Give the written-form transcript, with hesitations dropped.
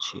6۔